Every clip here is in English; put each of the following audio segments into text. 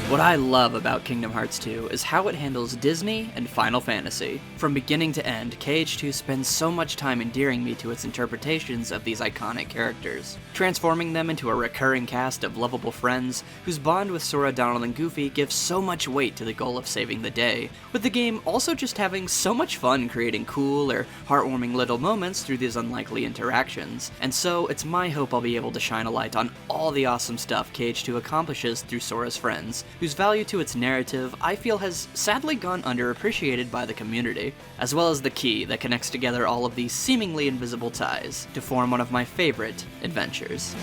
What I love about Kingdom Hearts 2 is how it handles Disney and Final Fantasy. From beginning to end, KH2 spends so much time endearing me to its interpretations of these iconic characters, transforming them into a recurring cast of lovable friends whose bond with Sora, Donald, and Goofy gives so much weight to the goal of saving the day, with the game also just having so much fun creating cool or heartwarming little moments through these unlikely interactions. And so, it's my hope I'll be able to shine a light on all the awesome stuff KH2 accomplishes through Sora's friends, whose value to its narrative I feel has sadly gone underappreciated by the community, as well as the key that connects together all of these seemingly invisible ties to form one of my favorite adventures.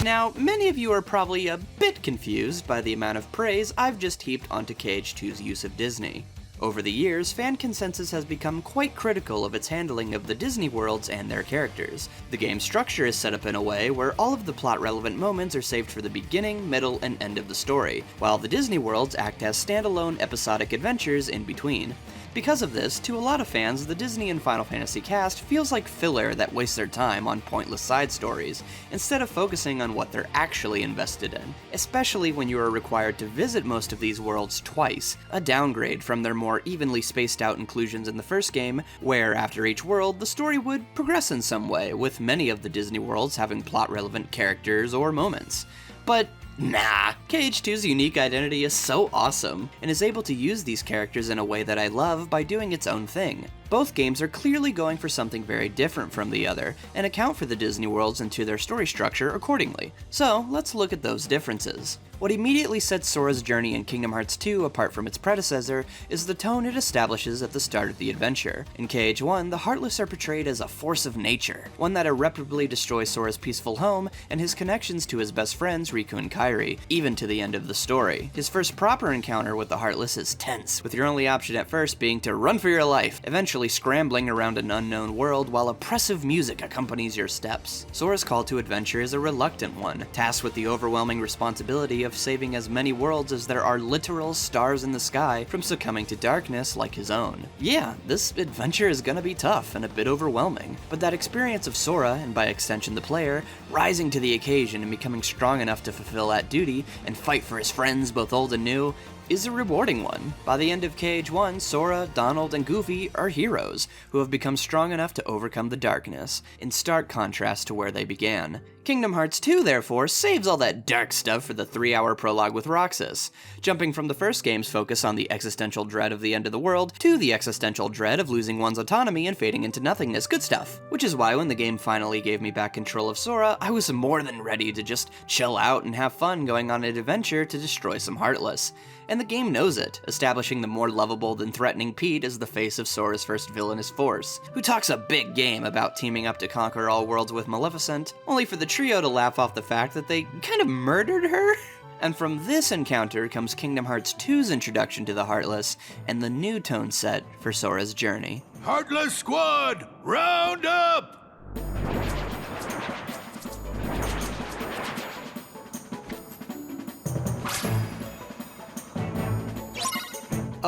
Now, many of you are probably a bit confused by the amount of praise I've just heaped onto KH2's use of Disney. Over the years, fan consensus has become quite critical of its handling of the Disney worlds and their characters. The game's structure is set up in a way where all of the plot-relevant moments are saved for the beginning, middle, and end of the story, while the Disney worlds act as standalone episodic adventures in between. Because of this, to a lot of fans, the Disney and Final Fantasy cast feels like filler that wastes their time on pointless side stories, instead of focusing on what they're actually invested in, especially when you are required to visit most of these worlds twice, a downgrade from their more evenly spaced out inclusions in the first game, where after each world, the story would progress in some way, with many of the Disney worlds having plot-relevant characters or moments. But nah, KH2's unique identity is so awesome, and is able to use these characters in a way that I love by doing its own thing. Both games are clearly going for something very different from the other, and account for the Disney worlds and to their story structure accordingly. So, let's look at those differences. What immediately sets Sora's journey in Kingdom Hearts 2 apart from its predecessor is the tone it establishes at the start of the adventure. In KH1, the Heartless are portrayed as a force of nature, one that irreparably destroys Sora's peaceful home and his connections to his best friends Riku and Kairi, even to the end of the story. His first proper encounter with the Heartless is tense, with your only option at first being to run for your life, eventually scrambling around an unknown world while oppressive music accompanies your steps. Sora's call to adventure is a reluctant one, tasked with the overwhelming responsibility of saving as many worlds as there are literal stars in the sky from succumbing to darkness like his own. Yeah, this adventure is gonna be tough and a bit overwhelming, but that experience of Sora, and by extension the player, rising to the occasion and becoming strong enough to fulfill that duty and fight for his friends both old and new, is a rewarding one. By the end of KH1, Sora, Donald, and Goofy are heroes who have become strong enough to overcome the darkness, in stark contrast to where they began. Kingdom Hearts 2, therefore, saves all that dark stuff for the 3-hour prologue with Roxas, jumping from the first game's focus on the existential dread of the end of the world to the existential dread of losing one's autonomy and fading into nothingness. Good stuff. Which is why when the game finally gave me back control of Sora, I was more than ready to just chill out and have fun going on an adventure to destroy some Heartless. And the game knows it, establishing the more lovable than threatening Pete as the face of Sora's first villainous force, who talks a big game about teaming up to conquer all worlds with Maleficent, only for the trio to laugh off the fact that they kind of murdered her. And from this encounter comes Kingdom Hearts 2's introduction to the Heartless, and the new tone set for Sora's journey. Heartless Squad, round up!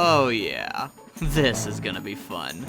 Oh yeah, this is gonna be fun.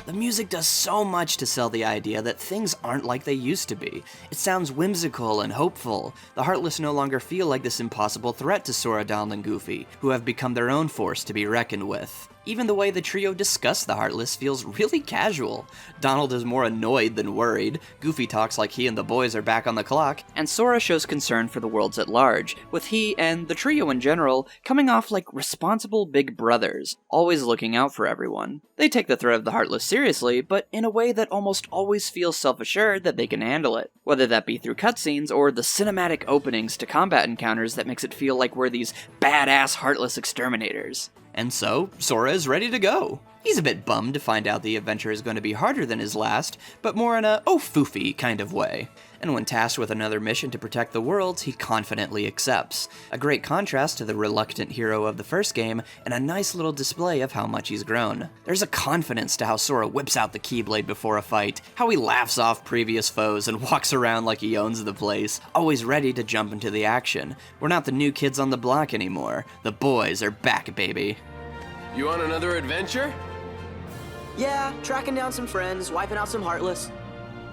The music does so much to sell the idea that things aren't like they used to be. It sounds whimsical and hopeful. The Heartless no longer feel like this impossible threat to Sora, Donald, and Goofy, who have become their own force to be reckoned with. Even the way the trio discuss the Heartless feels really casual. Donald is more annoyed than worried, Goofy talks like he and the boys are back on the clock, and Sora shows concern for the worlds at large, with he and the trio in general coming off like responsible big brothers, always looking out for everyone. They take the threat of the Heartless seriously, but in a way that almost always feels self-assured that they can handle it, whether that be through cutscenes or the cinematic openings to combat encounters that makes it feel like we're these badass Heartless exterminators. And so, Sora is ready to go. He's a bit bummed to find out the adventure is going to be harder than his last, but more in a, oh foofy kind of way. And when tasked with another mission to protect the worlds, he confidently accepts. A great contrast to the reluctant hero of the first game, and a nice little display of how much he's grown. There's a confidence to how Sora whips out the Keyblade before a fight, how he laughs off previous foes and walks around like he owns the place, always ready to jump into the action. We're not the new kids on the block anymore. The boys are back, baby. You want another adventure? Yeah, tracking down some friends, wiping out some Heartless.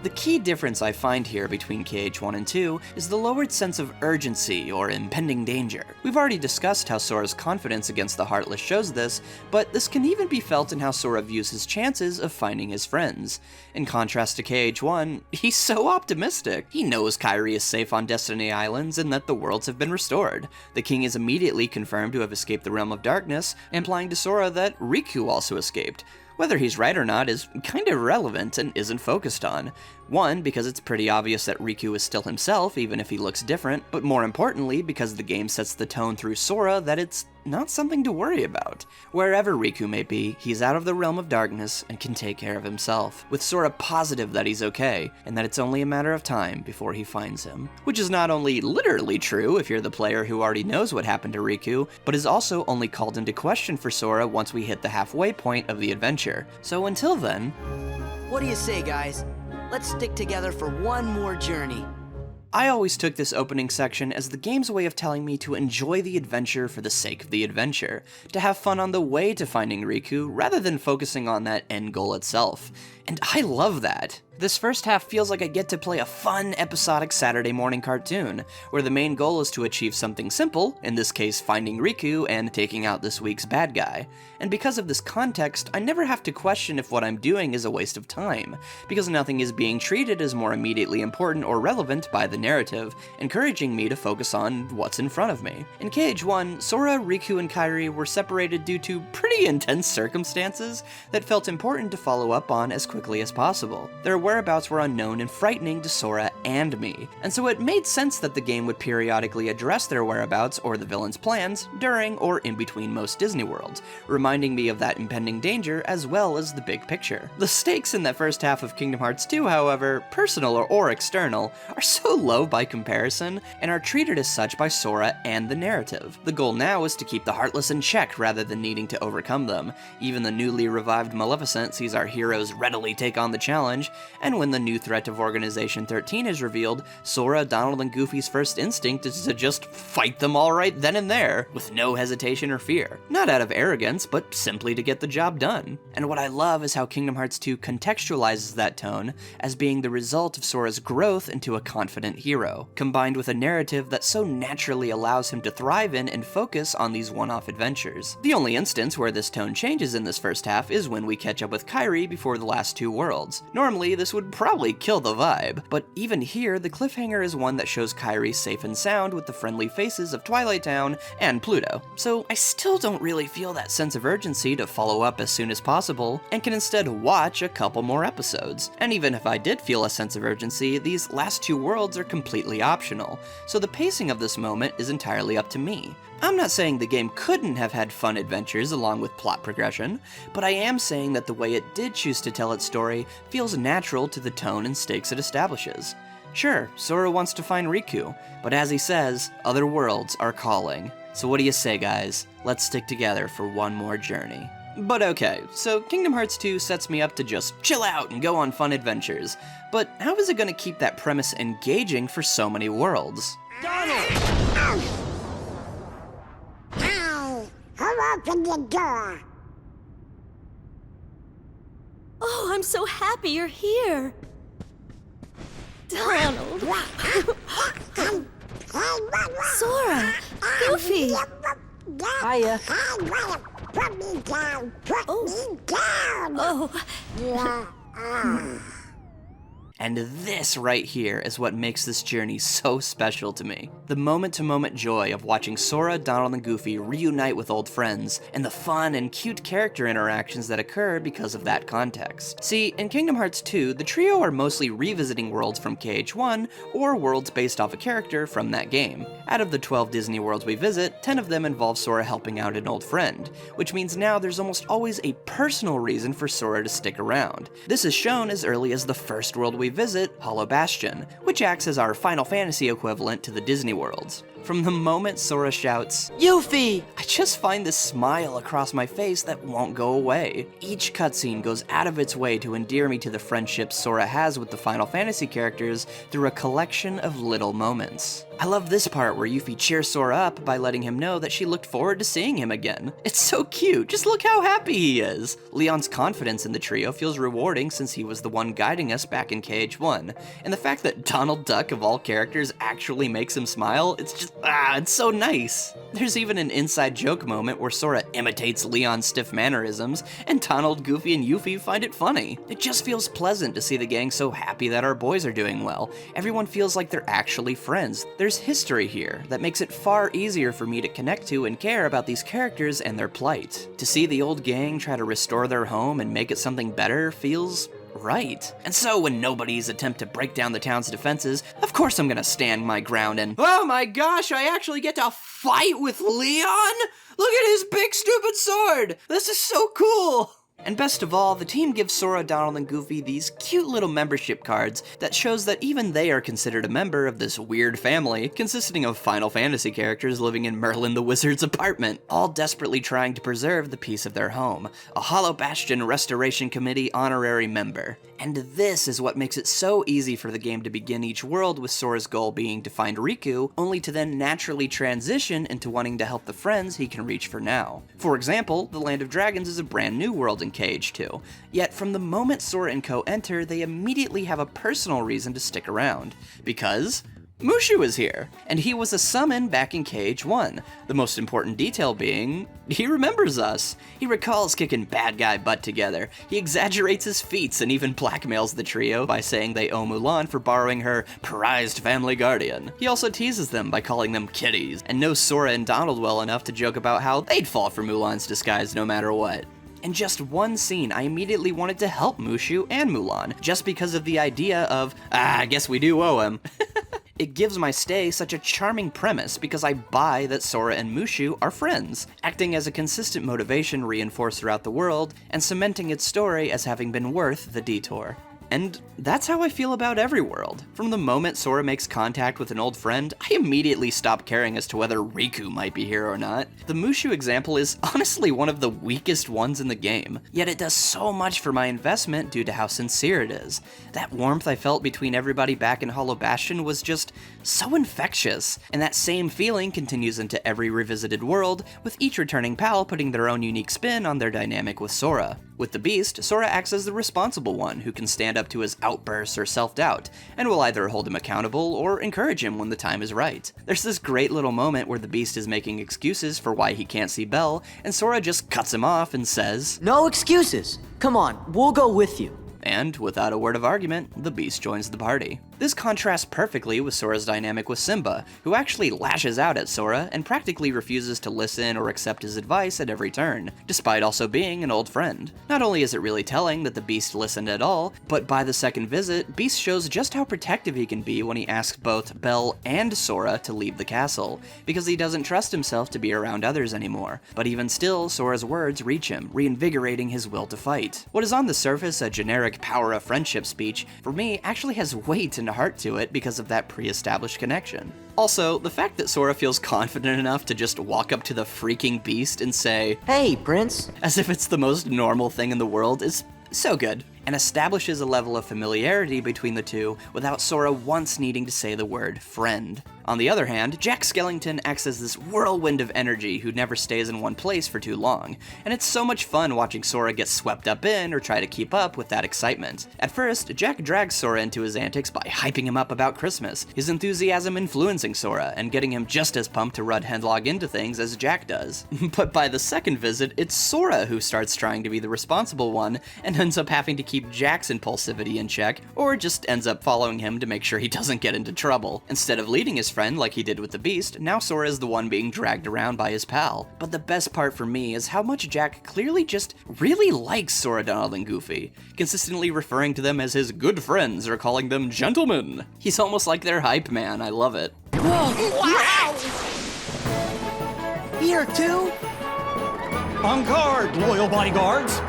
The key difference I find here between KH1 and 2 is the lowered sense of urgency or impending danger. We've already discussed how Sora's confidence against the Heartless shows this, but this can even be felt in how Sora views his chances of finding his friends. In contrast to KH1, he's so optimistic. He knows Kairi is safe on Destiny Islands and that the worlds have been restored. The king is immediately confirmed to have escaped the Realm of Darkness, implying to Sora that Riku also escaped. Whether he's right or not is kind of irrelevant and isn't focused on. One, because it's pretty obvious that Riku is still himself, even if he looks different, but more importantly, because the game sets the tone through Sora that it's not something to worry about. Wherever Riku may be, he's out of the Realm of Darkness and can take care of himself, with Sora positive that he's okay, and that it's only a matter of time before he finds him. Which is not only literally true if you're the player who already knows what happened to Riku, but is also only called into question for Sora once we hit the halfway point of the adventure. So until then... What do you say, guys? Let's stick together for one more journey. I always took this opening section as the game's way of telling me to enjoy the adventure for the sake of the adventure, to have fun on the way to finding Riku rather than focusing on that end goal itself. And I love that. This first half feels like I get to play a fun, episodic Saturday morning cartoon, where the main goal is to achieve something simple, in this case finding Riku and taking out this week's bad guy. And because of this context, I never have to question if what I'm doing is a waste of time, because nothing is being treated as more immediately important or relevant by the narrative, encouraging me to focus on what's in front of me. In KH1, Sora, Riku, and Kairi were separated due to pretty intense circumstances that felt important to follow up on as quickly as possible. Their whereabouts were unknown and frightening to Sora and me, and so it made sense that the game would periodically address their whereabouts or the villain's plans during or in between most Disney worlds, reminding me of that impending danger as well as the big picture. The stakes in that first half of Kingdom Hearts 2, however, personal or external, are so low by comparison, and are treated as such by Sora and the narrative. The goal now is to keep the Heartless in check rather than needing to overcome them. Even the newly revived Maleficent sees our heroes readily take on the challenge, and when the new threat of Organization 13 is revealed, Sora, Donald, and Goofy's first instinct is to just fight them all right then and there, with no hesitation or fear. Not out of arrogance, but simply to get the job done. And what I love is how Kingdom Hearts 2 contextualizes that tone as being the result of Sora's growth into a confident hero, combined with a narrative that so naturally allows him to thrive in and focus on these one-off adventures. The only instance where this tone changes in this first half is when we catch up with Kairi before the last two worlds. Normally, this would probably kill the vibe, but even here, the cliffhanger is one that shows Kairi safe and sound with the friendly faces of Twilight Town and Pluto. So I still don't really feel that sense of urgency to follow up as soon as possible, and can instead watch a couple more episodes. And even if I did feel a sense of urgency, these last two worlds are completely optional, so the pacing of this moment is entirely up to me. I'm not saying the game couldn't have had fun adventures along with plot progression, but I am saying that the way it did choose to tell its story feels natural to the tone and stakes it establishes. Sure, Sora wants to find Riku, but as he says, other worlds are calling. So what do you say, guys? Let's stick together for one more journey. But okay, so Kingdom Hearts 2 sets me up to just chill out and go on fun adventures, but how is it going to keep that premise engaging for so many worlds? Donald! Who opened the door? Oh, I'm so happy you're here. Donald. Sora. Goofy. Hiya. Put me down. Put me down. Oh. Yeah. And this right here is what makes this journey so special to me. The moment-to-moment joy of watching Sora, Donald, and Goofy reunite with old friends, and the fun and cute character interactions that occur because of that context. See, in Kingdom Hearts 2, the trio are mostly revisiting worlds from KH1, or worlds based off a character from that game. Out of the 12 Disney worlds we visit, 10 of them involve Sora helping out an old friend, which means now there's almost always a personal reason for Sora to stick around. This is shown as early as the first world we visit, Hollow Bastion, which acts as our Final Fantasy equivalent to the Disney worlds. From the moment Sora shouts, "Yuffie!" I just find this smile across my face that won't go away. Each cutscene goes out of its way to endear me to the friendships Sora has with the Final Fantasy characters through a collection of little moments. I love this part where Yuffie cheers Sora up by letting him know that she looked forward to seeing him again. It's so cute, just look how happy he is. Leon's confidence in the trio feels rewarding since he was the one guiding us back in KH1, and the fact that Donald Duck of all characters actually makes him smile, it's just, it's so nice. There's even an inside joke moment where Sora imitates Leon's stiff mannerisms, and Donald, Goofy, and Yuffie find it funny. It just feels pleasant to see the gang so happy that our boys are doing well. Everyone feels like they're actually friends. There's history here that makes it far easier for me to connect to and care about these characters and their plight. To see the old gang try to restore their home and make it something better feels right. And so when nobodies attempt to break down the town's defenses, of course I'm gonna stand my ground and, oh my gosh, I actually get to fight with Leon? Look at his big stupid sword! This is so cool! And best of all, the team gives Sora, Donald, and Goofy these cute little membership cards that shows that even they are considered a member of this weird family consisting of Final Fantasy characters living in Merlin the Wizard's apartment, all desperately trying to preserve the peace of their home, a Hollow Bastion Restoration Committee honorary member. And this is what makes it so easy for the game to begin each world with Sora's goal being to find Riku, only to then naturally transition into wanting to help the friends he can reach for now. For example, the Land of Dragons is a brand new world in KH2, yet from the moment Sora and Co enter, they immediately have a personal reason to stick around. Because Mushu is here, and he was a summon back in KH1, the most important detail being, he remembers us. He recalls kicking bad guy butt together, he exaggerates his feats and even blackmails the trio by saying they owe Mulan for borrowing her prized family guardian. He also teases them by calling them kitties, and knows Sora and Donald well enough to joke about how they'd fall for Mulan's disguise no matter what. In just one scene, I immediately wanted to help Mushu and Mulan, just because of the idea of, I guess we do owe him. It gives my stay such a charming premise because I buy that Sora and Mushu are friends, acting as a consistent motivation reinforced throughout the world, and cementing its story as having been worth the detour. And that's how I feel about every world. From the moment Sora makes contact with an old friend, I immediately stop caring as to whether Riku might be here or not. The Mushu example is honestly one of the weakest ones in the game, yet it does so much for my investment due to how sincere it is. That warmth I felt between everybody back in Hollow Bastion was just so infectious, and that same feeling continues into every revisited world, with each returning pal putting their own unique spin on their dynamic with Sora. With the Beast, Sora acts as the responsible one who can stand up to his outbursts or self-doubt, and will either hold him accountable or encourage him when the time is right. There's this great little moment where the Beast is making excuses for why he can't see Belle, and Sora just cuts him off and says, No excuses. Come on, we'll go with you. And, without a word of argument, the Beast joins the party. This contrasts perfectly with Sora's dynamic with Simba, who actually lashes out at Sora and practically refuses to listen or accept his advice at every turn, despite also being an old friend. Not only is it really telling that the Beast listened at all, but by the second visit, Beast shows just how protective he can be when he asks both Belle and Sora to leave the castle, because he doesn't trust himself to be around others anymore. But even still, Sora's words reach him, reinvigorating his will to fight. What is on the surface a generic power of friendship speech, for me actually has weight and heart to it because of that pre-established connection. Also, the fact that Sora feels confident enough to just walk up to the freaking Beast and say, "Hey, Prince," as if it's the most normal thing in the world is so good, and establishes a level of familiarity between the two without Sora once needing to say the word friend. On the other hand, Jack Skellington acts as this whirlwind of energy who never stays in one place for too long, and it's so much fun watching Sora get swept up in or try to keep up with that excitement. At first, Jack drags Sora into his antics by hyping him up about Christmas, his enthusiasm influencing Sora, and getting him just as pumped to run headlong into things as Jack does. But by the second visit, it's Sora who starts trying to be the responsible one, and ends up having to keep Jack's impulsivity in check, or just ends up following him to make sure he doesn't get into trouble. Instead of leading his friend like he did with the Beast, now Sora is the one being dragged around by his pal. But the best part for me is how much Jack clearly just really likes Sora, Donald, and Goofy, consistently referring to them as his good friends or calling them gentlemen. He's almost like their hype man, I love it. Whoa! Wow! Here too? On guard, loyal bodyguards!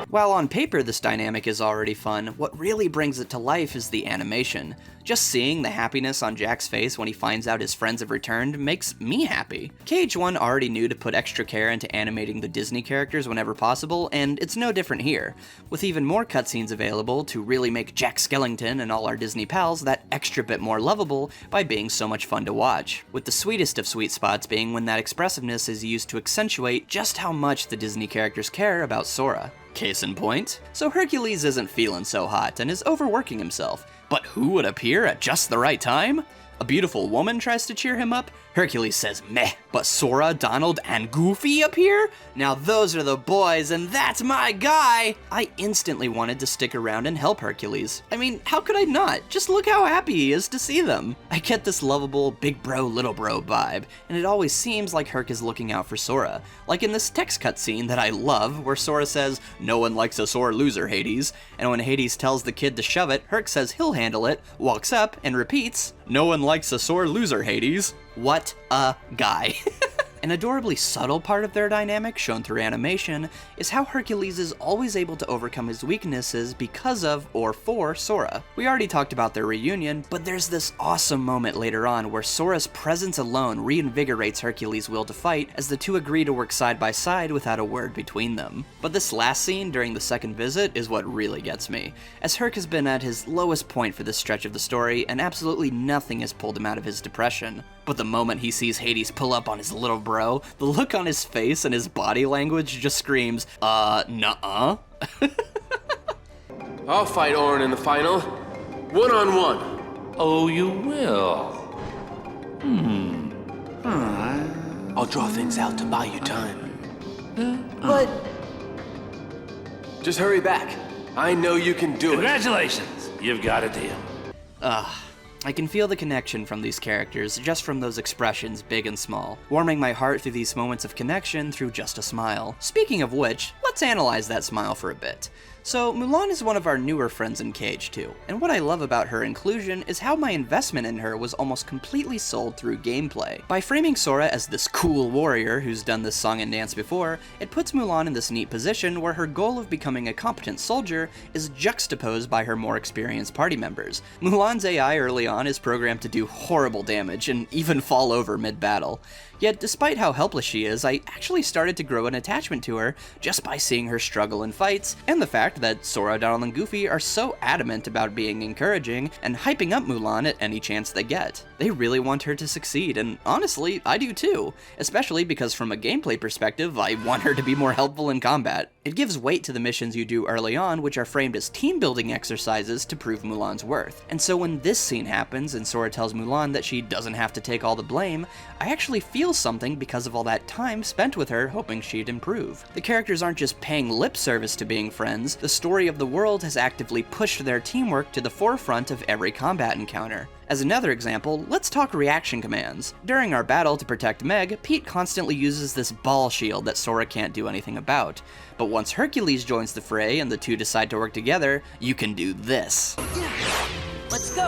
While on paper this dynamic is already fun, what really brings it to life is the animation. Just seeing the happiness on Jack's face when he finds out his friends have returned makes me happy. KH1 already knew to put extra care into animating the Disney characters whenever possible, and it's no different here, with even more cutscenes available to really make Jack Skellington and all our Disney pals that extra bit more lovable by being so much fun to watch, with the sweetest of sweet spots being when that expressiveness is used to accentuate just how much the Disney characters care about Sora. Case in point, so Hercules isn't feeling so hot and is overworking himself, but who would appear at just the right time? A beautiful woman tries to cheer him up, Hercules says meh, but Sora, Donald, and Goofy appear? Now those are the boys, and that's my guy! I instantly wanted to stick around and help Hercules. I mean, how could I not? Just look how happy he is to see them. I get this lovable big bro, little bro vibe, and it always seems like Herc is looking out for Sora. Like in this text cutscene that I love, where Sora says, "No one likes a sore loser, Hades," and when Hades tells the kid to shove it, Herc says he'll handle it, walks up, and repeats, "No one likes a sore loser, Hades." What a guy. An adorably subtle part of their dynamic, shown through animation, is how Hercules is always able to overcome his weaknesses because of, or for, Sora. We already talked about their reunion, but there's this awesome moment later on where Sora's presence alone reinvigorates Hercules' will to fight as the two agree to work side by side without a word between them. But this last scene during the second visit is what really gets me, as Herc has been at his lowest point for this stretch of the story, and absolutely nothing has pulled him out of his depression. But the moment he sees Hades pull up on his little bro, the look on his face and his body language just screams, nuh-uh? I'll fight Orin in the final. One-on-one. Oh, you will? I'll draw things out to buy you time. But Just hurry back. I know you can do it. Congratulations, you've got a deal. I can feel the connection from these characters just from those expressions, big and small, warming my heart through these moments of connection through just a smile. Speaking of which, let's analyze that smile for a bit. So, Mulan is one of our newer friends in KH2, and what I love about her inclusion is how my investment in her was almost completely sold through gameplay. By framing Sora as this cool warrior who's done this song and dance before, it puts Mulan in this neat position where her goal of becoming a competent soldier is juxtaposed by her more experienced party members. Mulan's AI early on is programmed to do horrible damage and even fall over mid-battle. Yet, despite how helpless she is, I actually started to grow an attachment to her just by seeing her struggle in fights, and the fact that Sora, Donald, and Goofy are so adamant about being encouraging and hyping up Mulan at any chance they get. They really want her to succeed, and honestly, I do too, especially because from a gameplay perspective, I want her to be more helpful in combat. It gives weight to the missions you do early on, which are framed as team-building exercises to prove Mulan's worth. And so when this scene happens and Sora tells Mulan that she doesn't have to take all the blame, I actually feel something because of all that time spent with her hoping she'd improve. The characters aren't just paying lip service to being friends, the story of the world has actively pushed their teamwork to the forefront of every combat encounter. As another example, let's talk reaction commands. During our battle to protect Meg, Pete constantly uses this ball shield that Sora can't do anything about. But once Hercules joins the fray and the two decide to work together, you can do this. let's go!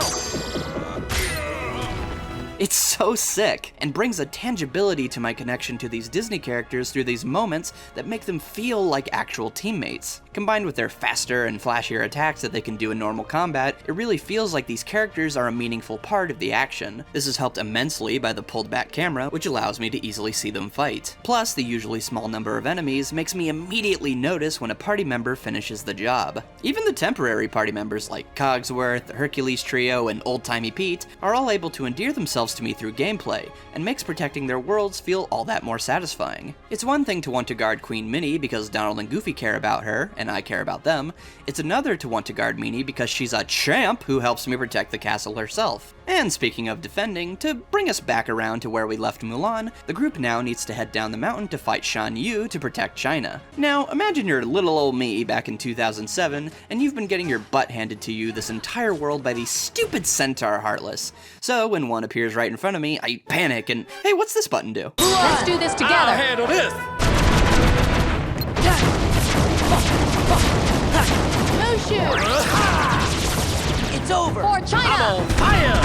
It's so sick, and brings a tangibility to my connection to these Disney characters through these moments that make them feel like actual teammates. Combined with their faster and flashier attacks that they can do in normal combat, it really feels like these characters are a meaningful part of the action. This is helped immensely by the pulled back camera, which allows me to easily see them fight. Plus, the usually small number of enemies makes me immediately notice when a party member finishes the job. Even the temporary party members like Cogsworth, the Hercules Trio, and Old Timey Pete are all able to endear themselves to me through gameplay, and makes protecting their worlds feel all that more satisfying. It's one thing to want to guard Queen Minnie because Donald and Goofy care about her, and I care about them. It's another to want to guard Minnie because she's a champ who helps me protect the castle herself. And speaking of defending, to bring us back around to where we left Mulan, the group now needs to head down the mountain to fight Shan Yu to protect China. Now, imagine you're little old me back in 2007, and you've been getting your butt handed to you this entire world by these stupid Centaur Heartless. So when one appears right in front of me, I panic and, hey, what's this button do? Let's do this together. I'll handle this! No shoot. It's over! For China. I'm on fire!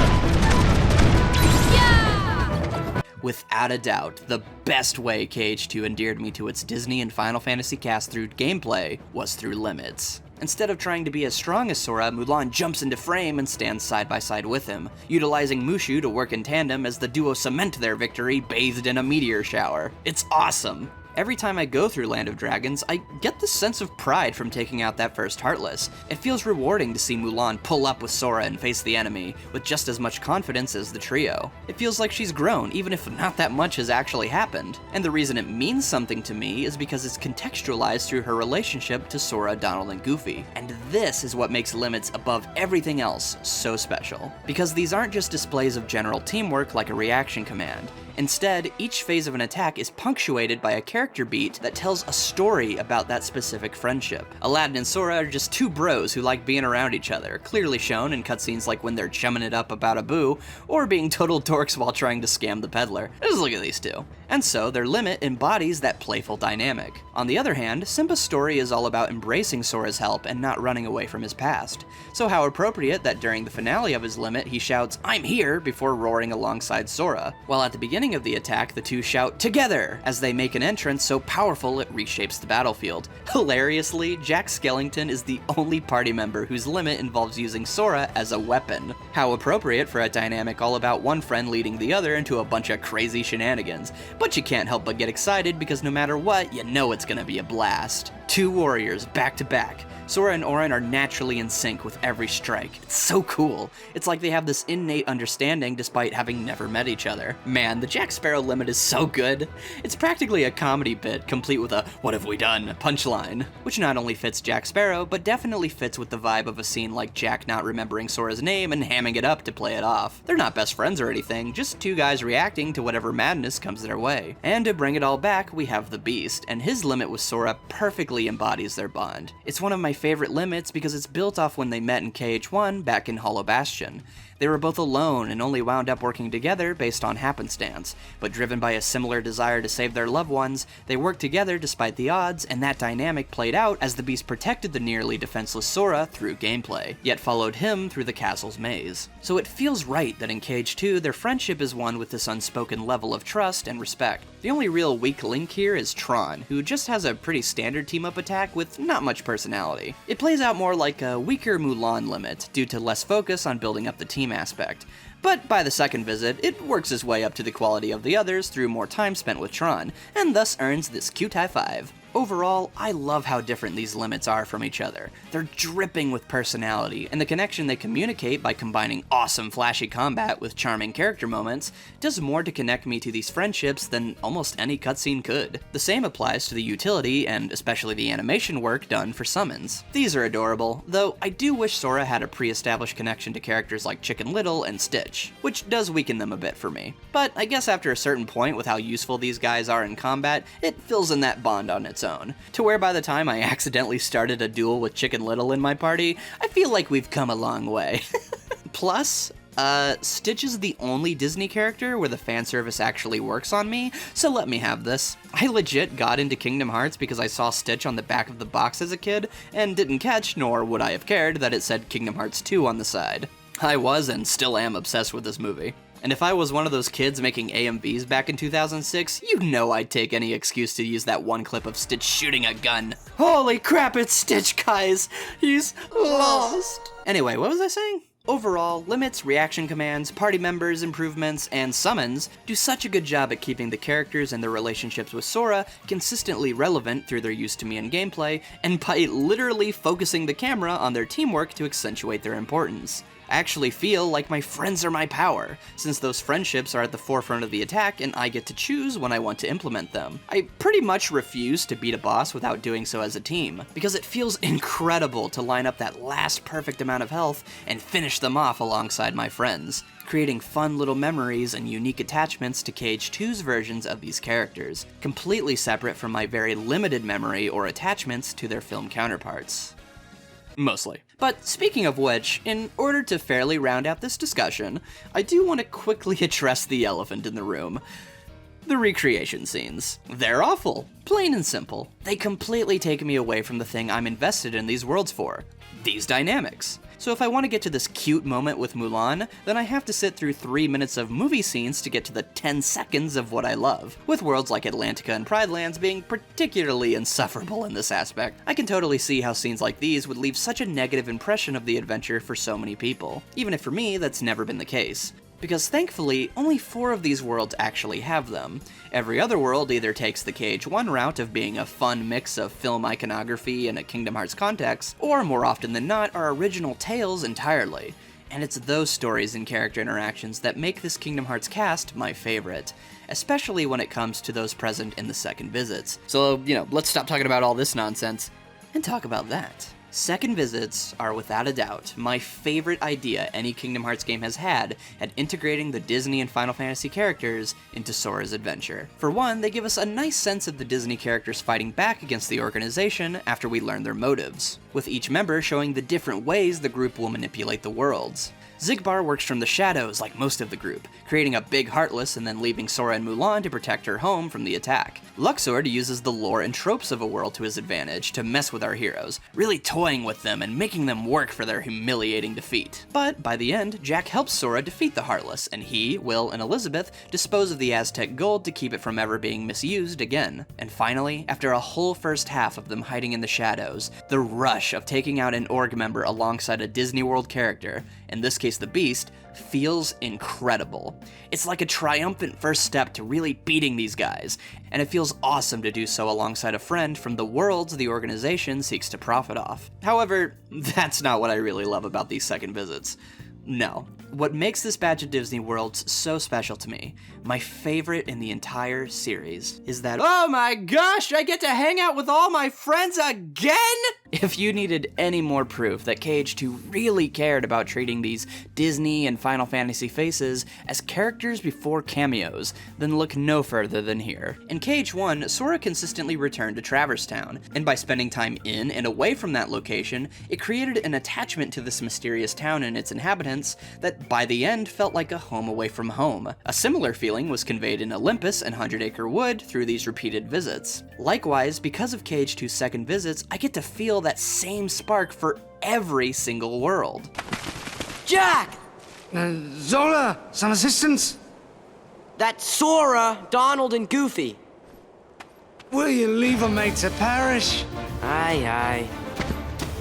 Yeah. Without a doubt, the best way KH2 endeared me to its Disney and Final Fantasy cast through gameplay was through limits. Instead of trying to be as strong as Sora, Mulan jumps into frame and stands side by side with him, utilizing Mushu to work in tandem as the duo cement their victory bathed in a meteor shower. It's awesome! Every time I go through Land of Dragons, I get this sense of pride from taking out that first Heartless. It feels rewarding to see Mulan pull up with Sora and face the enemy, with just as much confidence as the trio. It feels like she's grown, even if not that much has actually happened. And the reason it means something to me is because it's contextualized through her relationship to Sora, Donald, and Goofy. And this is what makes Limits above everything else so special. Because these aren't just displays of general teamwork like a reaction command. Instead, each phase of an attack is punctuated by a character beat that tells a story about that specific friendship. Aladdin and Sora are just two bros who like being around each other, clearly shown in cutscenes like when they're chumming it up about Abu, or being total dorks while trying to scam the peddler. Just look at these two. And so, their limit embodies that playful dynamic. On the other hand, Simba's story is all about embracing Sora's help and not running away from his past. So how appropriate that during the finale of his limit, he shouts, "I'm here," before roaring alongside Sora. While at the beginning of the attack, the two shout, "Together!" as they make an entrance so powerful it reshapes the battlefield. Hilariously, Jack Skellington is the only party member whose limit involves using Sora as a weapon. How appropriate for a dynamic all about one friend leading the other into a bunch of crazy shenanigans. But you can't help but get excited because no matter what, you know it's gonna be a blast. Two warriors back to back. Sora and Auron are naturally in sync with every strike. It's so cool. It's like they have this innate understanding despite having never met each other. Man, the Jack Sparrow limit is so good. It's practically a comedy bit, complete with a "what have we done" punchline, which not only fits Jack Sparrow, but definitely fits with the vibe of a scene like Jack not remembering Sora's name and hamming it up to play it off. They're not best friends or anything, just two guys reacting to whatever madness comes their way. And to bring it all back, we have the Beast, and his limit with Sora perfectly embodies their bond. It's one of my favorite limits because it's built off when they met in KH1 back in Hollow Bastion. They were both alone and only wound up working together based on happenstance, but driven by a similar desire to save their loved ones, they worked together despite the odds, and that dynamic played out as the Beast protected the nearly defenseless Sora through gameplay, yet followed him through the castle's maze. So it feels right that in KH2, their friendship is one with this unspoken level of trust and respect. The only real weak link here is Tron, who just has a pretty standard team-up attack with not much personality. It plays out more like a weaker Mulan limit, due to less focus on building up the team aspect. But by the second visit, it works its way up to the quality of the others through more time spent with Tron, and thus earns this cute high five. Overall, I love how different these limits are from each other. They're dripping with personality, and the connection they communicate by combining awesome flashy combat with charming character moments does more to connect me to these friendships than almost any cutscene could. The same applies to the utility and especially the animation work done for summons. These are adorable, though I do wish Sora had a pre-established connection to characters like Chicken Little and Stitch, which does weaken them a bit for me. But I guess after a certain point with how useful these guys are in combat, it fills in that bond on its own, to where by the time I accidentally started a duel with Chicken Little in my party, I feel like we've come a long way. Plus, Stitch is the only Disney character where the fan service actually works on me, so let me have this. I legit got into Kingdom Hearts because I saw Stitch on the back of the box as a kid, and didn't catch, nor would I have cared, that it said Kingdom Hearts 2 on the side. I was and still am obsessed with this movie. And if I was one of those kids making AMVs back in 2006, you know I'd take any excuse to use that one clip of Stitch shooting a gun. Holy crap, it's Stitch, guys! He's lost! Anyway, what was I saying? Overall, limits, reaction commands, party members, improvements, and summons do such a good job at keeping the characters and their relationships with Sora consistently relevant through their use to me in gameplay, and by literally focusing the camera on their teamwork to accentuate their importance. I actually feel like my friends are my power, since those friendships are at the forefront of the attack and I get to choose when I want to implement them. I pretty much refuse to beat a boss without doing so as a team, because it feels incredible to line up that last perfect amount of health and finish them off alongside my friends, creating fun little memories and unique attachments to Cage 2's versions of these characters, completely separate from my very limited memory or attachments to their film counterparts. Mostly. But speaking of which, in order to fairly round out this discussion, I do want to quickly address the elephant in the room. The recreation scenes. They're awful. Plain and simple. They completely take me away from the thing I'm invested in these worlds for. These dynamics. So if I want to get to this cute moment with Mulan, then I have to sit through 3 minutes of movie scenes to get to the 10 seconds of what I love, with worlds like Atlantica and Pride Lands being particularly insufferable in this aspect. I can totally see how scenes like these would leave such a negative impression of the adventure for so many people, even if for me that's never been the case. Because thankfully, only 4 of these worlds actually have them. Every other world either takes the Cage 1 route of being a fun mix of film iconography and a Kingdom Hearts context, or more often than not are original tales entirely. And it's those stories and character interactions that make this Kingdom Hearts cast my favorite, especially when it comes to those present in the second visits. So, let's stop talking about all this nonsense and talk about that. Second visits are, without a doubt, my favorite idea any Kingdom Hearts game has had at integrating the Disney and Final Fantasy characters into Sora's adventure. For one, they give us a nice sense of the Disney characters fighting back against the organization after we learn their motives, with each member showing the different ways the group will manipulate the worlds. Xigbar works from the shadows like most of the group, creating a big Heartless and then leaving Sora and Mulan to protect her home from the attack. Luxord uses the lore and tropes of a world to his advantage to mess with our heroes, really toying with them and making them work for their humiliating defeat. But by the end, Jack helps Sora defeat the Heartless, and he, Will, and Elizabeth dispose of the Aztec gold to keep it from ever being misused again. And finally, after a whole first half of them hiding in the shadows, the rush of taking out an org member alongside a Disney World character, in this case the Beast, feels incredible. It's like a triumphant first step to really beating these guys, and it feels awesome to do so alongside a friend from the worlds the organization seeks to profit off. However, that's not what I really love about these second visits. No. What makes this batch of Disney Worlds so special to me, my favorite in the entire series, is that, oh my gosh, I get to hang out with all my friends again? If you needed any more proof that Cage 2 really cared about treating these Disney and Final Fantasy faces as characters before cameos, then look no further than here. In Cage 1, Sora consistently returned to Traverse Town, and by spending time in and away from that location, it created an attachment to this mysterious town and its inhabitants that by the end felt like a home away from home. A similar feeling was conveyed in Olympus and 100 Acre Wood through these repeated visits. Likewise, because of Cage 2's second visits, I get to feel that same spark for every single world. Jack! Zola, some assistance? That's Sora, Donald, and Goofy. Will you leave a mate to perish? Aye, aye.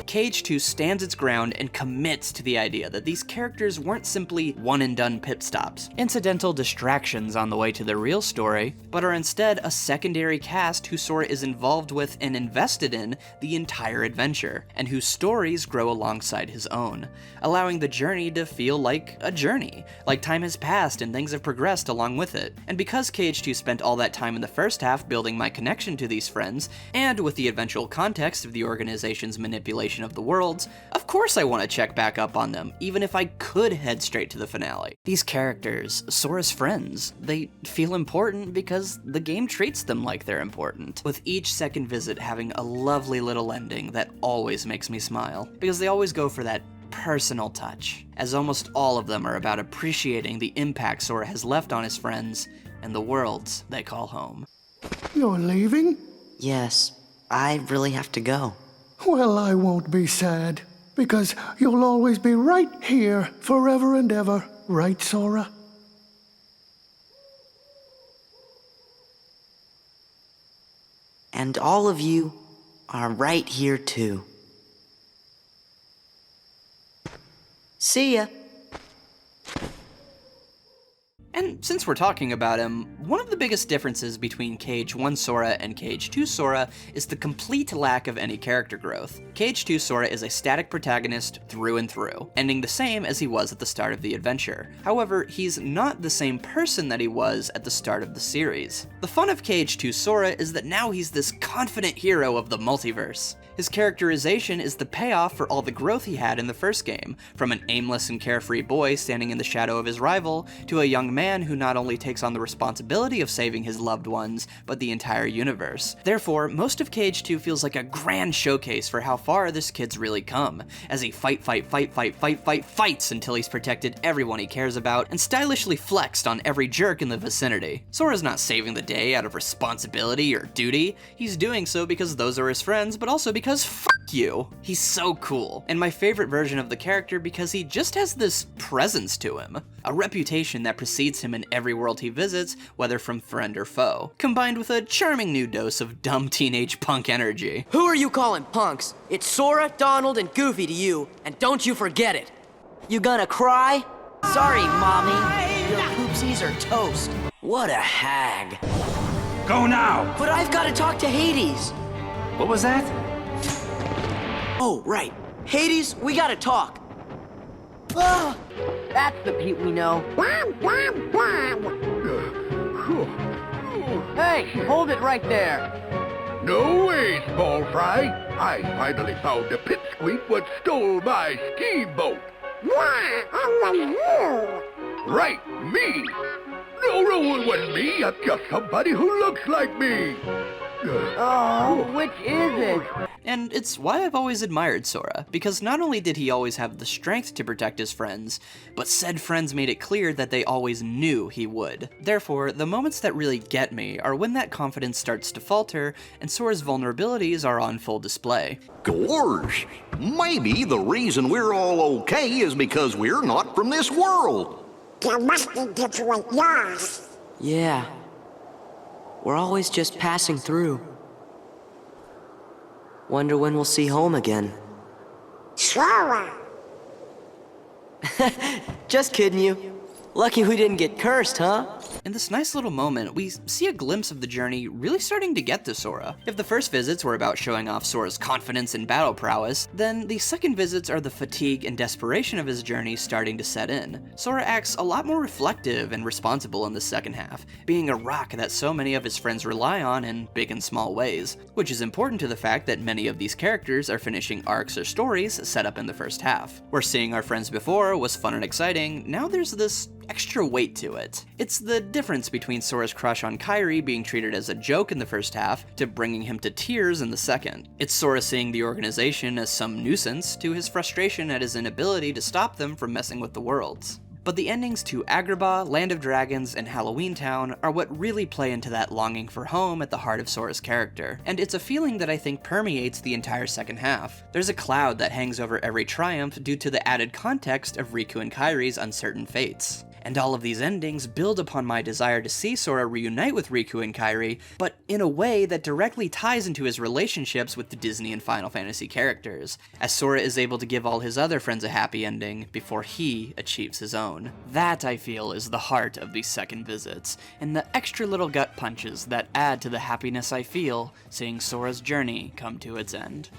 Cage 2 stands its ground and commits to the idea that these characters weren't simply one-and-done pit stops, incidental distractions on the way to the real story, but are instead a secondary cast who Sora is involved with and invested in the entire adventure, and whose stories grow alongside his own, allowing the journey to feel like a journey, like time has passed and things have progressed along with it. And because Cage 2 spent all that time in the first half building my connection to these friends, and with the eventual context of the organization's manipulation of the worlds, of course I want to check back up on them, even if I could head straight to the finale. These characters, Sora's friends, they feel important because the game treats them like they're important, with each second visit having a lovely little ending that always makes me smile, because they always go for that personal touch, as almost all of them are about appreciating the impact Sora has left on his friends and the worlds they call home. You're leaving? Yes, I really have to go. Well, I won't be sad, because you'll always be right here forever and ever, right, Sora? And all of you are right here too. See ya. And since we're talking about him, one of the biggest differences between Cage 1 Sora and Cage 2 Sora is the complete lack of any character growth. Cage 2 Sora is a static protagonist through and through, ending the same as he was at the start of the adventure. However, he's not the same person that he was at the start of the series. The fun of Cage 2 Sora is that now he's this confident hero of the multiverse. His characterization is the payoff for all the growth he had in the first game, from an aimless and carefree boy standing in the shadow of his rival, to a young man who not only takes on the responsibility of saving his loved ones, but the entire universe. Therefore, most of Cage 2 feels like a grand showcase for how far this kid's really come, as he fights until he's protected everyone he cares about, and stylishly flexed on every jerk in the vicinity. Sora's not saving the day out of responsibility or duty, he's doing so because those are his friends, but also because fuck you. He's so cool, and my favorite version of the character because he just has this presence to him, a reputation that precedes him in every world he visits, whether from friend or foe, combined with a charming new dose of dumb teenage punk energy. Who are you calling punks? It's Sora, Donald, and Goofy to you, and don't you forget it. You gonna cry? Sorry, Mommy. Your poopsies are toast. What a hag. Go now! But I've gotta talk to Hades. What was that? Oh, right. Hades, we gotta talk. Ah, that's the Pete we know. Hey, hold it right there. No way, small fry. I finally found the pipsqueak what stole my steamboat. Right, me. No, it wasn't me. I'm just somebody who looks like me. Oh, which is it? And it's why I've always admired Sora, because not only did he always have the strength to protect his friends, but said friends made it clear that they always knew he would. Therefore, the moments that really get me are when that confidence starts to falter, and Sora's vulnerabilities are on full display. Gorge, maybe the reason we're all okay is because we're not from this world. You must be different yours. Yeah. We're always just passing through. Wonder when we'll see home again. Sora. Just kidding you. Lucky we didn't get cursed, huh? In this nice little moment, we see a glimpse of the journey really starting to get to Sora. If the first visits were about showing off Sora's confidence and battle prowess, then the second visits are the fatigue and desperation of his journey starting to set in. Sora acts a lot more reflective and responsible in the second half, being a rock that so many of his friends rely on in big and small ways, which is important to the fact that many of these characters are finishing arcs or stories set up in the first half. Where seeing our friends before was fun and exciting, now there's this extra weight to it. It's the difference between Sora's crush on Kairi being treated as a joke in the first half to bringing him to tears in the second. It's Sora seeing the organization as some nuisance to his frustration at his inability to stop them from messing with the worlds. But the endings to Agrabah, Land of Dragons, and Halloween Town are what really play into that longing for home at the heart of Sora's character, and it's a feeling that I think permeates the entire second half. There's a cloud that hangs over every triumph due to the added context of Riku and Kairi's uncertain fates. And all of these endings build upon my desire to see Sora reunite with Riku and Kairi, but in a way that directly ties into his relationships with the Disney and Final Fantasy characters, as Sora is able to give all his other friends a happy ending before he achieves his own. That, I feel, is the heart of these second visits, and the extra little gut punches that add to the happiness I feel seeing Sora's journey come to its end.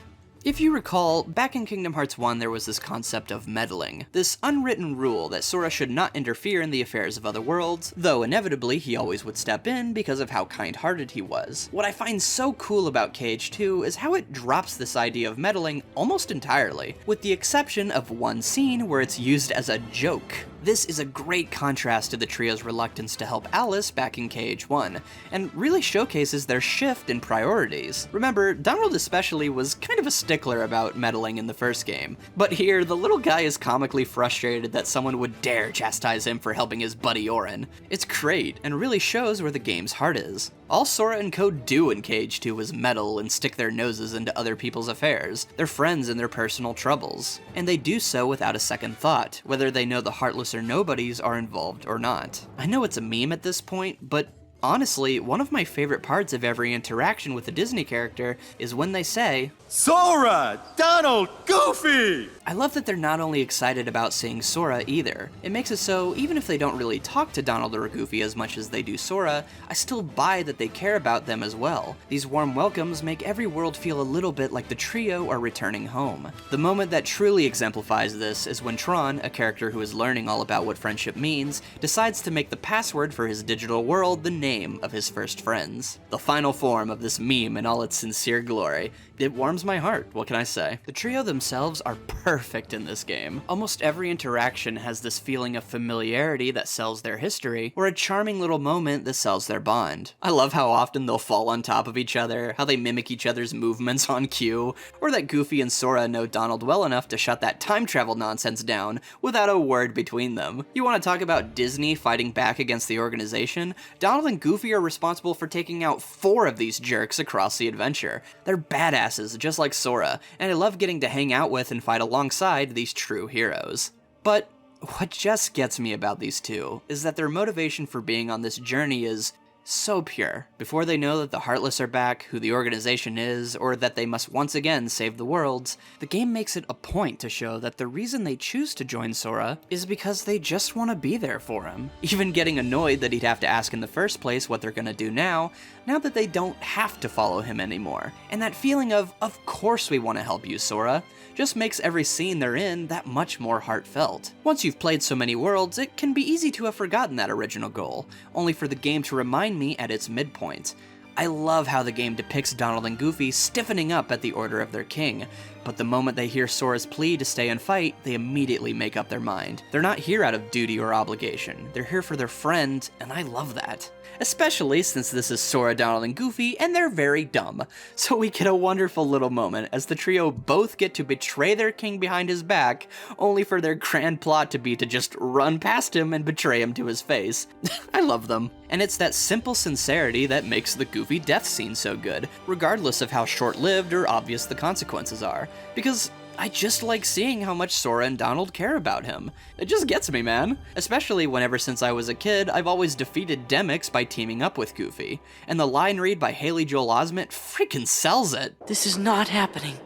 If you recall, back in Kingdom Hearts 1 there was this concept of meddling, this unwritten rule that Sora should not interfere in the affairs of other worlds, though inevitably he always would step in because of how kind-hearted he was. What I find so cool about Cage 2 is how it drops this idea of meddling almost entirely, with the exception of one scene where it's used as a joke. This is a great contrast to the trio's reluctance to help Alice back in KH1, and really showcases their shift in priorities. Remember, Donald especially was kind of a stickler about meddling in the first game, but here the little guy is comically frustrated that someone would dare chastise him for helping his buddy Auron. It's great, and really shows where the game's heart is. All Sora and co do in Cage 2 is meddle and stick their noses into other people's affairs, their friends and their personal troubles. And they do so without a second thought, whether they know the heartless or nobodies are involved or not. I know it's a meme at this point, but Honestly, one of my favorite parts of every interaction with a Disney character is when they say, Sora! Donald! Goofy! I love that they're not only excited about seeing Sora either. It makes it so, even if they don't really talk to Donald or Goofy as much as they do Sora, I still buy that they care about them as well. These warm welcomes make every world feel a little bit like the trio are returning home. The moment that truly exemplifies this is when Tron, a character who is learning all about what friendship means, decides to make the password for his digital world the name of his first friends. The final form of this meme in all its sincere glory. It warms my heart, what can I say? The trio themselves are perfect in this game. Almost every interaction has this feeling of familiarity that sells their history, or a charming little moment that sells their bond. I love how often they'll fall on top of each other, how they mimic each other's movements on cue, or that Goofy and Sora know Donald well enough to shut that time travel nonsense down without a word between them. You want to talk about Disney fighting back against the organization? Donald and Goofy are responsible for taking out 4 of these jerks across the adventure. They're badasses, just like Sora, and I love getting to hang out with and fight alongside these true heroes. But what just gets me about these two is that their motivation for being on this journey is so pure. Before they know that the Heartless are back, who the organization is, or that they must once again save the worlds, the game makes it a point to show that the reason they choose to join Sora is because they just want to be there for him. Even getting annoyed that he'd have to ask in the first place what they're gonna do now that they don't have to follow him anymore. And that feeling of course we want to help you, Sora, just makes every scene they're in that much more heartfelt. Once you've played so many worlds, it can be easy to have forgotten that original goal, only for the game to remind me at its midpoint. I love how the game depicts Donald and Goofy stiffening up at the order of their king, but the moment they hear Sora's plea to stay and fight, they immediately make up their mind. They're not here out of duty or obligation, they're here for their friend, and I love that. Especially since this is Sora, Donald, and Goofy, and they're very dumb. So we get a wonderful little moment as the trio both get to betray their king behind his back, only for their grand plot to be to just run past him and betray him to his face. I love them. And it's that simple sincerity that makes the Goofy death scene so good, regardless of how short-lived or obvious the consequences are. Because I just like seeing how much Sora and Donald care about him. It just gets me, man. Especially whenever since I was a kid, I've always defeated Demyx by teaming up with Goofy. And the line read by Haley Joel Osment freaking sells it. This is not happening.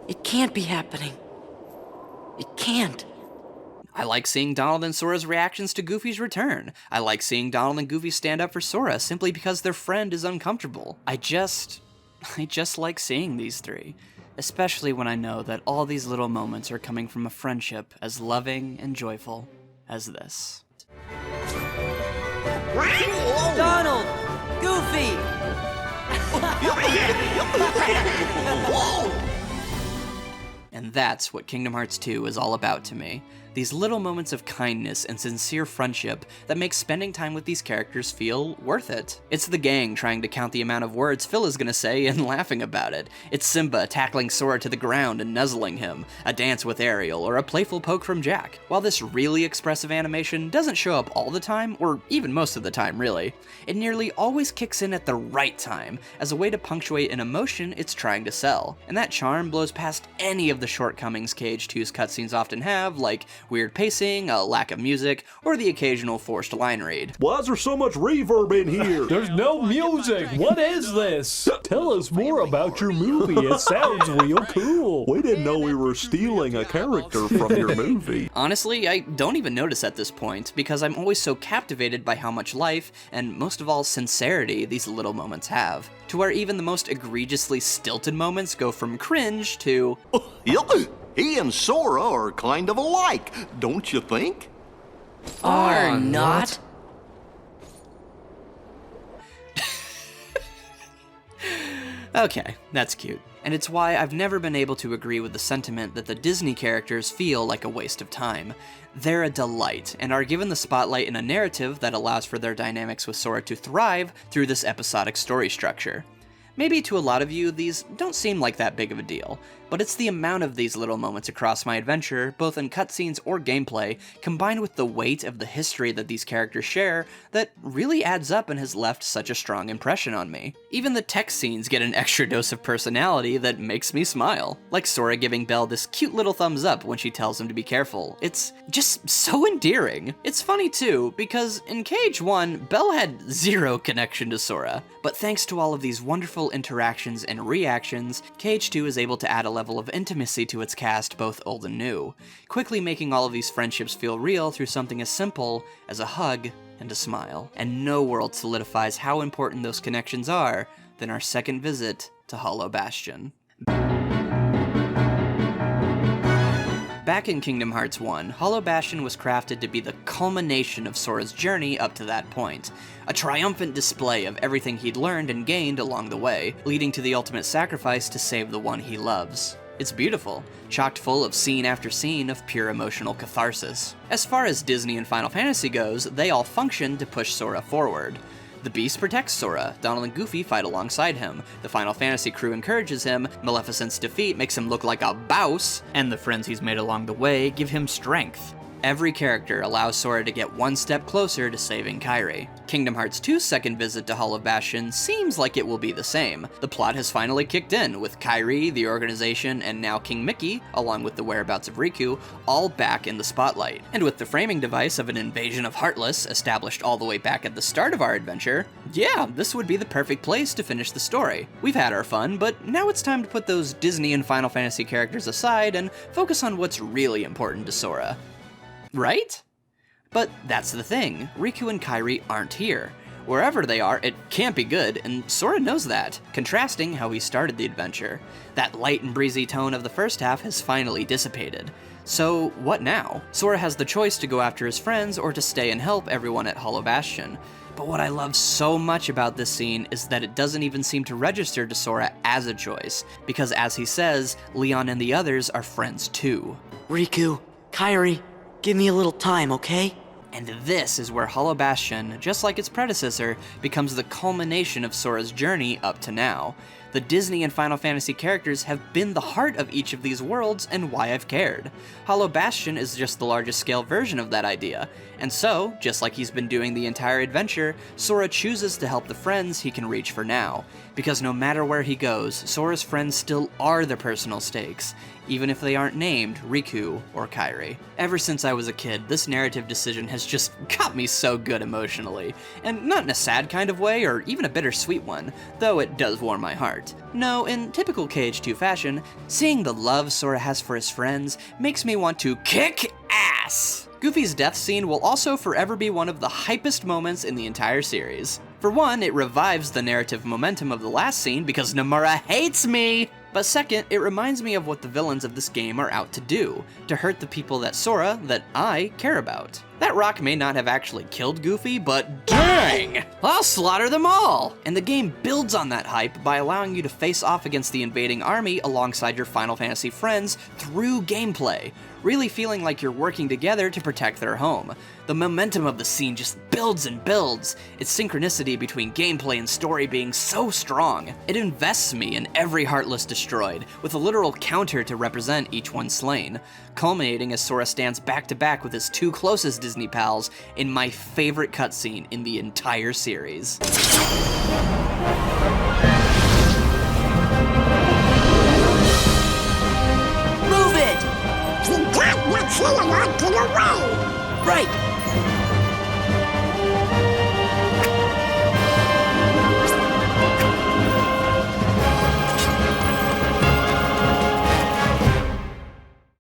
It can't be happening. It can't. I like seeing Donald and Sora's reactions to Goofy's return. I like seeing Donald and Goofy stand up for Sora simply because their friend is uncomfortable. I just like seeing these three. Especially when I know that all these little moments are coming from a friendship as loving and joyful as this. Donald! Goofy! And that's what Kingdom Hearts 2 is all about to me. These little moments of kindness and sincere friendship that make spending time with these characters feel worth it. It's the gang trying to count the amount of words Phil is gonna say and laughing about it. It's Simba tackling Sora to the ground and nuzzling him, a dance with Ariel, or a playful poke from Jack. While this really expressive animation doesn't show up all the time, or even most of the time really, it nearly always kicks in at the right time, as a way to punctuate an emotion it's trying to sell. And that charm blows past any of the shortcomings KH2's cutscenes often have, like weird pacing, a lack of music, or the occasional forced line read. Why is there so much reverb in here? There's no music! What is this? Tell us more about your movie. It sounds real cool. We didn't know we were stealing a character from your movie. Honestly, I don't even notice at this point, because I'm always so captivated by how much life, and most of all sincerity, these little moments have. To where even the most egregiously stilted moments go from cringe to... He and Sora are kind of alike, don't you think? Are not? Okay, that's cute. And it's why I've never been able to agree with the sentiment that the Disney characters feel like a waste of time. They're a delight, and are given the spotlight in a narrative that allows for their dynamics with Sora to thrive through this episodic story structure. Maybe to a lot of you, these don't seem like that big of a deal, but it's the amount of these little moments across my adventure, both in cutscenes or gameplay, combined with the weight of the history that these characters share, that really adds up and has left such a strong impression on me. Even the text scenes get an extra dose of personality that makes me smile, like Sora giving Belle this cute little thumbs up when she tells him to be careful. It's just so endearing. It's funny too, because in KH1, Belle had zero connection to Sora, but thanks to all of these wonderful interactions and reactions, KH2 is able to add a level of intimacy to its cast, both old and new, quickly making all of these friendships feel real through something as simple as a hug and a smile. And no world solidifies how important those connections are than our second visit to Hollow Bastion. Back in Kingdom Hearts 1, Hollow Bastion was crafted to be the culmination of Sora's journey up to that point, a triumphant display of everything he'd learned and gained along the way, leading to the ultimate sacrifice to save the one he loves. It's beautiful, chocked full of scene after scene of pure emotional catharsis. As far as Disney and Final Fantasy goes, they all function to push Sora forward. The Beast protects Sora, Donald and Goofy fight alongside him, the Final Fantasy crew encourages him, Maleficent's defeat makes him look like a bouse, and the friends he's made along the way give him strength. Every character allows Sora to get one step closer to saving Kairi. Kingdom Hearts 2's second visit to Hollow Bastion seems like it will be the same. The plot has finally kicked in, with Kairi, the organization, and now King Mickey, along with the whereabouts of Riku, all back in the spotlight. And with the framing device of an invasion of Heartless established all the way back at the start of our adventure, yeah, this would be the perfect place to finish the story. We've had our fun, but now it's time to put those Disney and Final Fantasy characters aside and focus on what's really important to Sora. Right? But that's the thing, Riku and Kairi aren't here. Wherever they are, it can't be good, and Sora knows that, contrasting how he started the adventure. That light and breezy tone of the first half has finally dissipated. So, what now? Sora has the choice to go after his friends or to stay and help everyone at Hollow Bastion. But what I love so much about this scene is that it doesn't even seem to register to Sora as a choice, because as he says, Leon and the others are friends too. Riku, Kairi, give me a little time, okay? And this is where Hollow Bastion, just like its predecessor, becomes the culmination of Sora's journey up to now. The Disney and Final Fantasy characters have been the heart of each of these worlds and why I've cared. Hollow Bastion is just the largest scale version of that idea, and so, just like he's been doing the entire adventure, Sora chooses to help the friends he can reach for now. Because no matter where he goes, Sora's friends still are the personal stakes, even if they aren't named Riku or Kairi. Ever since I was a kid, this narrative decision has just got me so good emotionally, and not in a sad kind of way or even a bittersweet one, though it does warm my heart. No, in typical KH2 fashion, seeing the love Sora has for his friends makes me want to kick ass! Goofy's death scene will also forever be one of the hypest moments in the entire series. For one, it revives the narrative momentum of the last scene because Nomura hates me! But second, it reminds me of what the villains of this game are out to do, to hurt the people that Sora, that I, care about. That rock may not have actually killed Goofy, but dang! I'll slaughter them all! And the game builds on that hype by allowing you to face off against the invading army alongside your Final Fantasy friends through gameplay, really feeling like you're working together to protect their home. The momentum of the scene just builds and builds, its synchronicity between gameplay and story being so strong. It invests me in every Heartless destroyed, with a literal counter to represent each one slain, culminating as Sora stands back to back with his two closest Disney pals in my favorite cutscene in the entire series. Move it! You got your feeling onto the way! Right!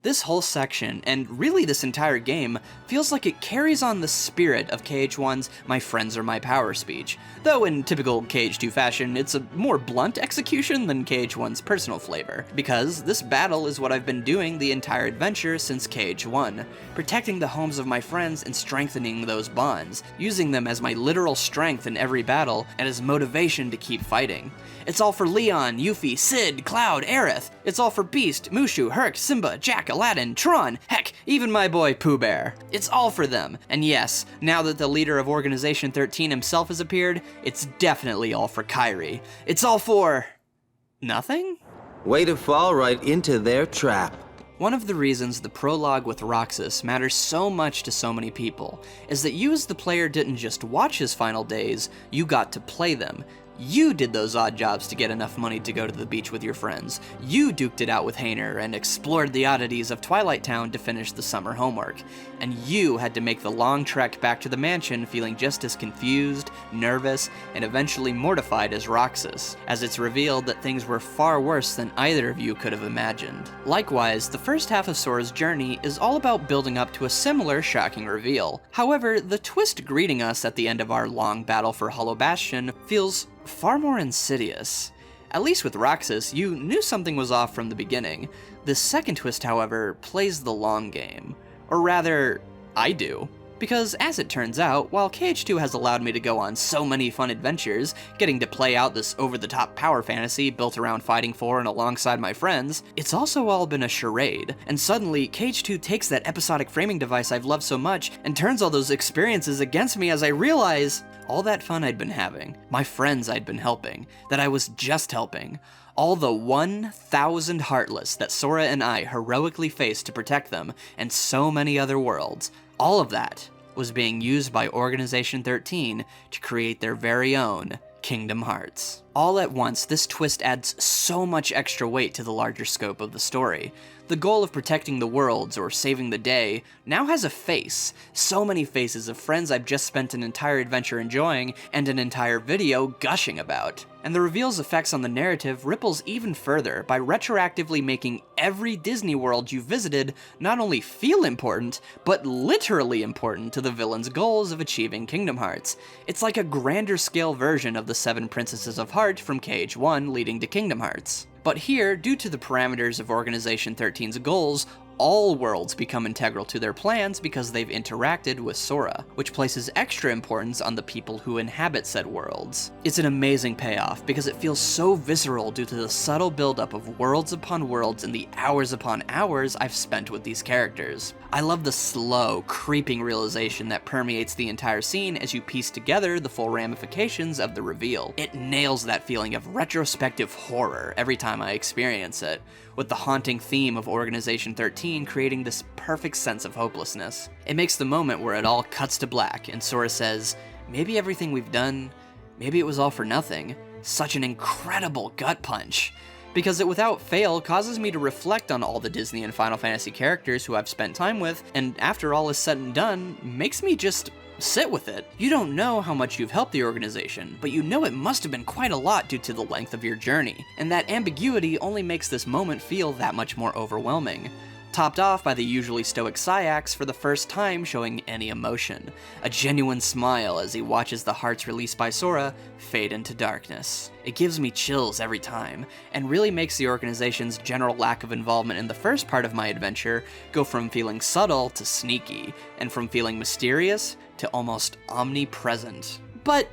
This whole section, and really this entire game, feels like it carries on the spirit of KH1's "My friends are my power" speech, though in typical KH2 fashion, it's a more blunt execution than KH1's personal flavor, because this battle is what I've been doing the entire adventure since KH1, protecting the homes of my friends and strengthening those bonds, using them as my literal strength in every battle and as motivation to keep fighting. It's all for Leon, Yuffie, Sid, Cloud, Aerith. It's all for Beast, Mushu, Herc, Simba, Jack, Aladdin, Tron, heck, even my boy Pooh Bear. It's all for them. And yes, now that the leader of Organization 13 himself has appeared, it's definitely all for Kairi. It's all for... nothing? Way to fall right into their trap. One of the reasons the prologue with Roxas matters so much to so many people is that you as the player didn't just watch his final days, you got to play them. You did those odd jobs to get enough money to go to the beach with your friends. You duked it out with Hayner and explored the oddities of Twilight Town to finish the summer homework. And you had to make the long trek back to the mansion feeling just as confused, nervous, and eventually mortified as Roxas, as it's revealed that things were far worse than either of you could have imagined. Likewise, the first half of Sora's journey is all about building up to a similar shocking reveal. However, the twist greeting us at the end of our long battle for Hollow Bastion feels far more insidious. At least with Roxas, you knew something was off from the beginning. The second twist, however, plays the long game. Or rather, I do. Because as it turns out, while KH2 has allowed me to go on so many fun adventures, getting to play out this over-the-top power fantasy built around fighting for and alongside my friends, it's also all been a charade. And suddenly, KH2 takes that episodic framing device I've loved so much and turns all those experiences against me as I realize all that fun I'd been having, my friends I'd been helping, that I was just helping, all the 1,000 Heartless that Sora and I heroically faced to protect them, and so many other worlds, all of that was being used by Organization 13 to create their very own Kingdom Hearts. All at once, this twist adds so much extra weight to the larger scope of the story. The goal of protecting the worlds or saving the day now has a face. So many faces of friends I've just spent an entire adventure enjoying and an entire video gushing about. And the reveal's effects on the narrative ripples even further by retroactively making every Disney world you visited not only feel important, but literally important to the villain's goals of achieving Kingdom Hearts. It's like a grander scale version of the 7 Princesses of Heart from KH1 leading to Kingdom Hearts. But here, due to the parameters of Organization 13's goals, all worlds become integral to their plans because they've interacted with Sora, which places extra importance on the people who inhabit said worlds. It's an amazing payoff because it feels so visceral due to the subtle buildup of worlds upon worlds and the hours upon hours I've spent with these characters. I love the slow, creeping realization that permeates the entire scene as you piece together the full ramifications of the reveal. It nails that feeling of retrospective horror every time I experience it, with the haunting theme of Organization 13 creating this perfect sense of hopelessness. It makes the moment where it all cuts to black and Sora says, maybe everything we've done, maybe it was all for nothing. Such an incredible gut punch. Because it without fail causes me to reflect on all the Disney and Final Fantasy characters who I've spent time with, and after all is said and done, makes me just sit with it. You don't know how much you've helped the organization, but you know it must have been quite a lot due to the length of your journey, and that ambiguity only makes this moment feel that much more overwhelming. Topped off by the usually stoic Saïx for the first time showing any emotion, a genuine smile as he watches the hearts released by Sora fade into darkness. It gives me chills every time, and really makes the organization's general lack of involvement in the first part of my adventure go from feeling subtle to sneaky, and from feeling mysterious to almost omnipresent. But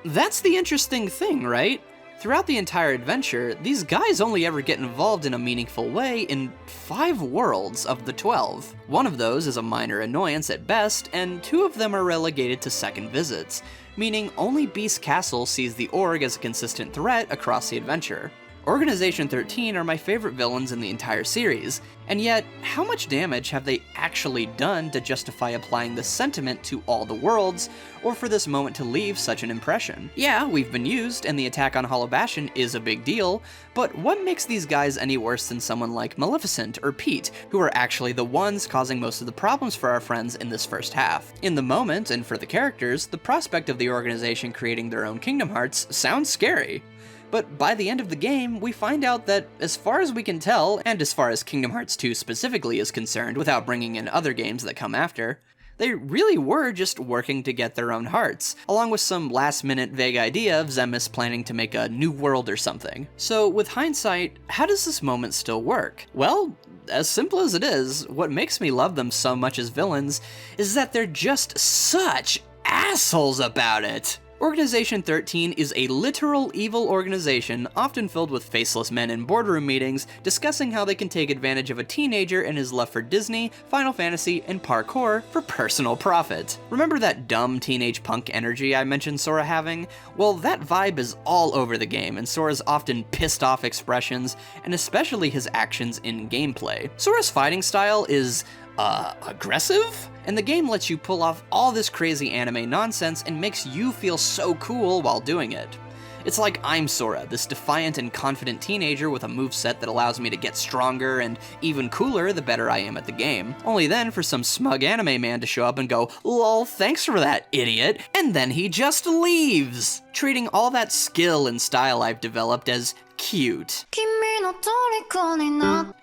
that's the interesting thing, right? Throughout the entire adventure, these guys only ever get involved in a meaningful way in 5 worlds of the 12. One of those is a minor annoyance at best, and 2 of them are relegated to second visits, meaning only Beast Castle sees the org as a consistent threat across the adventure. Organization 13 are my favorite villains in the entire series, and yet, how much damage have they actually done to justify applying this sentiment to all the worlds, or for this moment to leave such an impression? Yeah, we've been used, and the attack on Hollow Bastion is a big deal, but what makes these guys any worse than someone like Maleficent or Pete, who are actually the ones causing most of the problems for our friends in this first half? In the moment, and for the characters, the prospect of the organization creating their own Kingdom Hearts sounds scary. But by the end of the game, we find out that, as far as we can tell, and as far as Kingdom Hearts 2 specifically is concerned without bringing in other games that come after, they really were just working to get their own hearts, along with some last-minute vague idea of Zemus planning to make a new world or something. So with hindsight, how does this moment still work? Well, as simple as it is, what makes me love them so much as villains is that they're just such assholes about it. Organization 13 is a literal evil organization, often filled with faceless men in boardroom meetings, discussing how they can take advantage of a teenager and his love for Disney, Final Fantasy, and parkour for personal profit. Remember that dumb teenage punk energy I mentioned Sora having? Well, that vibe is all over the game, and Sora's often pissed off expressions, and especially his actions in gameplay. Sora's fighting style is aggressive? And the game lets you pull off all this crazy anime nonsense and makes you feel so cool while doing it. It's like I'm Sora, this defiant and confident teenager with a moveset that allows me to get stronger and even cooler the better I am at the game. Only then for some smug anime man to show up and go, "Lol, thanks for that, idiot," and then he just leaves, treating all that skill and style I've developed as cute.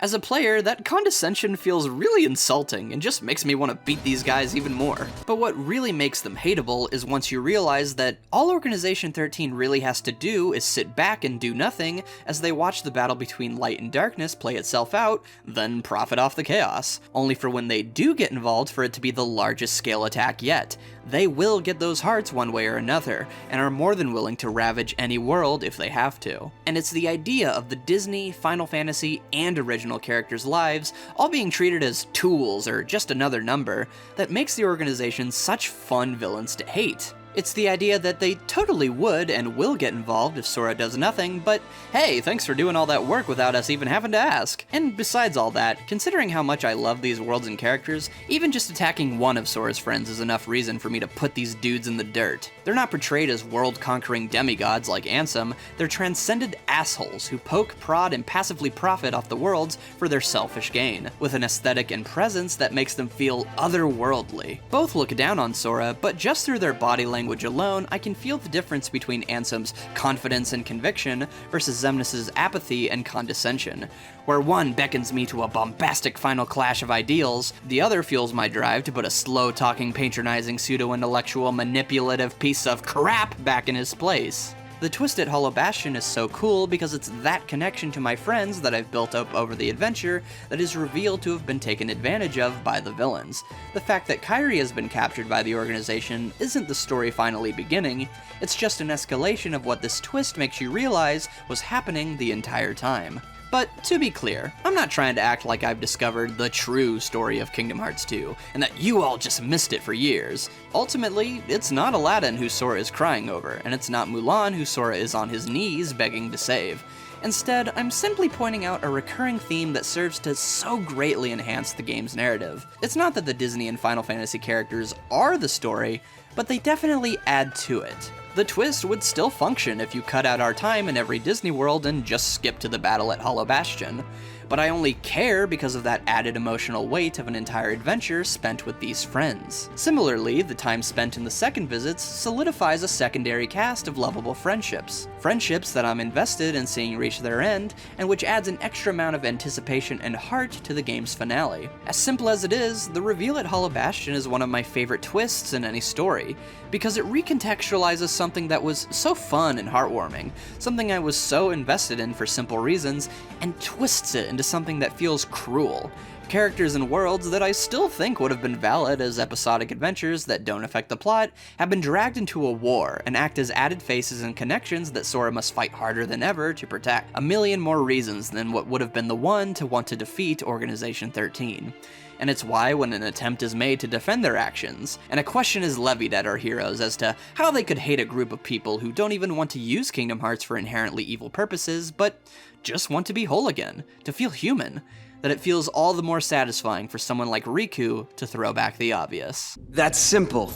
As a player, that condescension feels really insulting and just makes me want to beat these guys even more. But what really makes them hateable is once you realize that all Organization 13 really has to do is sit back and do nothing as they watch the battle between light and darkness play itself out, then profit off the chaos. Only for when they do get involved for it to be the largest scale attack yet. They will get those hearts one way or another, and are more than willing to ravage any world if they have to. And it's the idea of the Disney, Final Fantasy, and original characters' lives all being treated as tools or just another number that makes the organization such fun villains to hate. It's the idea that they totally would and will get involved if Sora does nothing, but hey, thanks for doing all that work without us even having to ask. And besides all that, considering how much I love these worlds and characters, even just attacking one of Sora's friends is enough reason for me to put these dudes in the dirt. They're not portrayed as world-conquering demigods like Ansem, they're transcended assholes who poke, prod, and passively profit off the worlds for their selfish gain, with an aesthetic and presence that makes them feel otherworldly. Both look down on Sora, but just through their body language alone, I can feel the difference between Ansem's confidence and conviction versus Xemnas' apathy and condescension, where one beckons me to a bombastic final clash of ideals, the other fuels my drive to put a slow-talking, patronizing, pseudo-intellectual, manipulative piece of crap back in his place. The twist at Hollow Bastion is so cool because it's that connection to my friends that I've built up over the adventure that is revealed to have been taken advantage of by the villains. The fact that Kairi has been captured by the organization isn't the story finally beginning, it's just an escalation of what this twist makes you realize was happening the entire time. But to be clear, I'm not trying to act like I've discovered the true story of Kingdom Hearts 2, and that you all just missed it for years. Ultimately, it's not Aladdin who Sora is crying over, and it's not Mulan who Sora is on his knees begging to save. Instead, I'm simply pointing out a recurring theme that serves to so greatly enhance the game's narrative. It's not that the Disney and Final Fantasy characters are the story, but they definitely add to it. The twist would still function if you cut out our time in every Disney world and just skip to the battle at Hollow Bastion, but I only care because of that added emotional weight of an entire adventure spent with these friends. Similarly, the time spent in the second visits solidifies a secondary cast of lovable friendships. Friendships that I'm invested in seeing reach their end, and which adds an extra amount of anticipation and heart to the game's finale. As simple as it is, the reveal at Hollow Bastion is one of my favorite twists in any story, because it recontextualizes something that was so fun and heartwarming, something I was so invested in for simple reasons, and twists it into something that feels cruel. Characters and worlds that I still think would have been valid as episodic adventures that don't affect the plot have been dragged into a war and act as added faces and connections that Sora must fight harder than ever to protect. A million more reasons than what would have been the one to want to defeat Organization 13. And it's why when an attempt is made to defend their actions, and a question is levied at our heroes as to how they could hate a group of people who don't even want to use Kingdom Hearts for inherently evil purposes, but just want to be whole again, to feel human, that it feels all the more satisfying for someone like Riku to throw back the obvious. That's simple.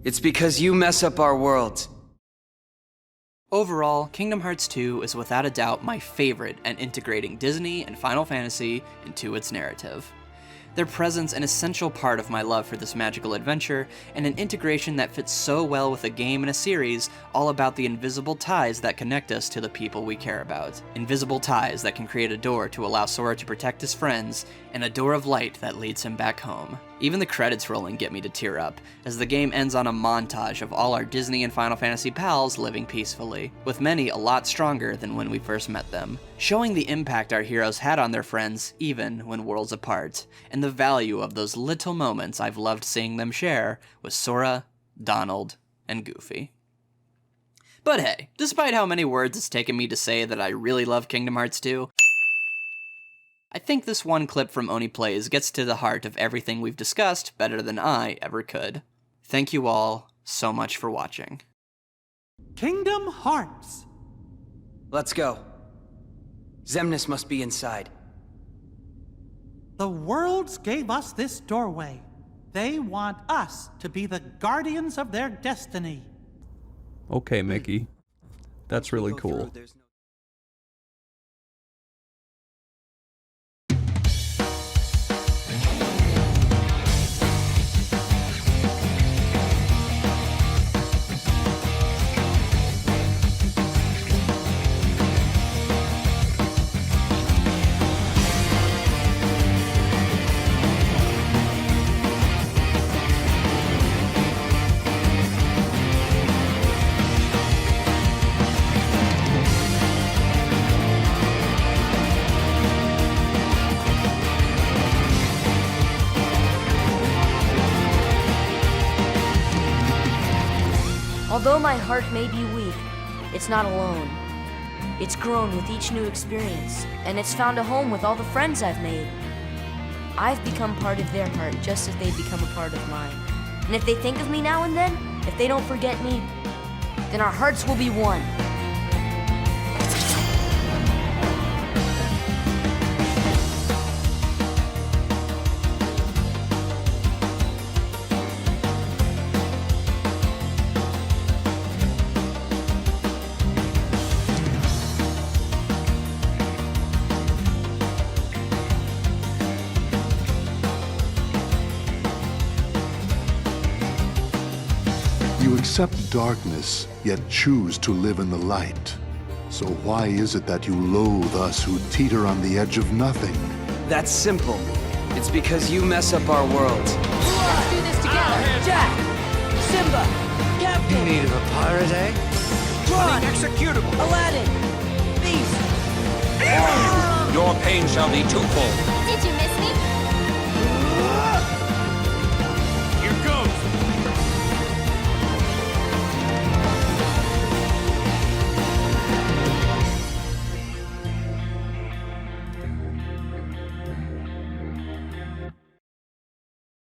It's because you mess up our world. Overall, Kingdom Hearts 2 is without a doubt my favorite at integrating Disney and Final Fantasy into its narrative. Their presence an essential part of my love for this magical adventure, and an integration that fits so well with a game and a series all about the invisible ties that connect us to the people we care about. Invisible ties that can create a door to allow Sora to protect his friends, and a door of light that leads him back home. Even the credits rolling get me to tear up, as the game ends on a montage of all our Disney and Final Fantasy pals living peacefully, with many a lot stronger than when we first met them, showing the impact our heroes had on their friends even when worlds apart, and the value of those little moments I've loved seeing them share with Sora, Donald, and Goofy. But hey, despite how many words it's taken me to say that I really love Kingdom Hearts 2, I think this one clip from Oni Plays gets to the heart of everything we've discussed better than I ever could. Thank you all so much for watching. Kingdom Hearts. Let's go. Xemnas must be inside. The worlds gave us this doorway. They want us to be the guardians of their destiny. Okay, Mickey. That's really cool. Although my heart may be weak, it's not alone. It's grown with each new experience, and it's found a home with all the friends I've made. I've become part of their heart just as they've become a part of mine. And if they think of me now and then, if they don't forget me, then our hearts will be one. You accept darkness, yet choose to live in the light. So why is it that you loathe us who teeter on the edge of nothing? That's simple. It's because you mess up our worlds. Let's do this together. Jack! Simba! Captain! You need a pirate, eh? Ron! Executable! Aladdin! Beast! Your pain shall be twofold.